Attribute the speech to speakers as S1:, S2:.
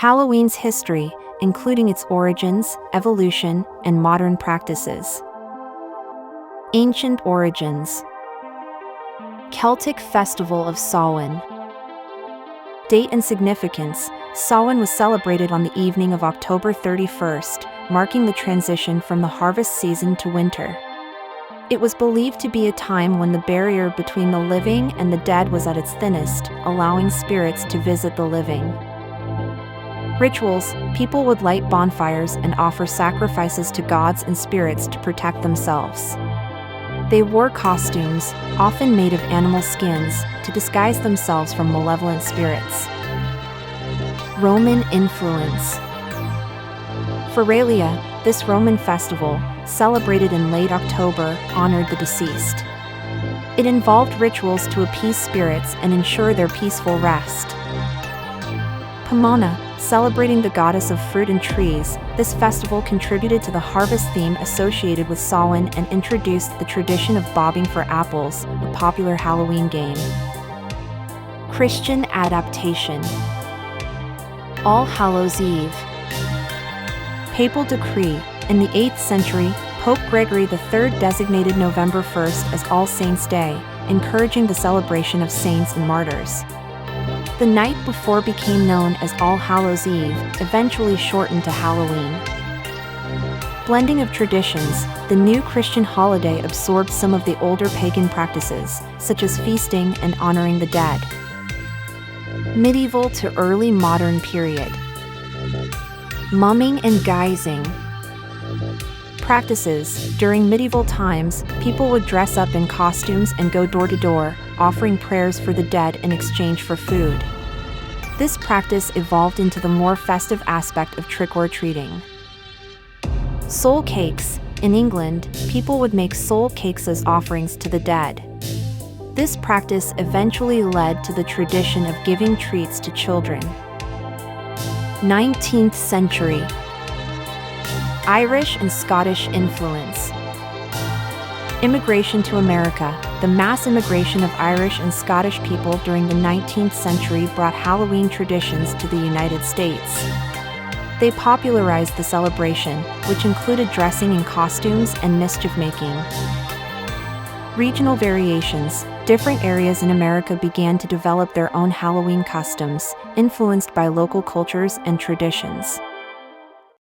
S1: Halloween's history, including its origins, evolution, and modern practices. Ancient origins. Celtic festival of Samhain. Date and significance. Samhain was celebrated on the evening of October 31st, marking the transition from the harvest season to winter. It was believed to be a time when the barrier between the living and the dead was at its thinnest, allowing spirits to visit the living. Rituals. People would light bonfires and offer sacrifices to gods and spirits to protect themselves. They wore costumes, often made of animal skins, to disguise themselves from malevolent spirits. Roman influence. Feralia, this Roman festival, celebrated in late October, honored the deceased. It involved rituals to appease spirits and ensure their peaceful rest. Pomona, celebrating the goddess of fruit and trees, this festival contributed to the harvest theme associated with Samhain and introduced the tradition of bobbing for apples, a popular Halloween game. Christian adaptation. All Hallows' Eve. Papal decree. In the 8th century, Pope Gregory III designated November 1st as All Saints' Day, encouraging the celebration of saints and martyrs. The night before became known as All Hallows' Eve, eventually shortened to Halloween. Blending of traditions, the new Christian holiday absorbed some of the older pagan practices, such as feasting and honoring the dead. Medieval to early modern period. Mumming and guising. Practices. During medieval times, people would dress up in costumes and go door to door, offering prayers for the dead in exchange for food. This practice evolved into the more festive aspect of trick-or-treating. Soul cakes. In England, people would make soul cakes as offerings to the dead. This practice eventually led to the tradition of giving treats to children. 19th century. Irish and Scottish influence. Immigration to America. The mass immigration of Irish and Scottish people during the 19th century brought Halloween traditions to the United States. They popularized the celebration, which included dressing in costumes and mischief-making. Regional variations. Different areas in America began to develop their own Halloween customs, influenced by local cultures and traditions.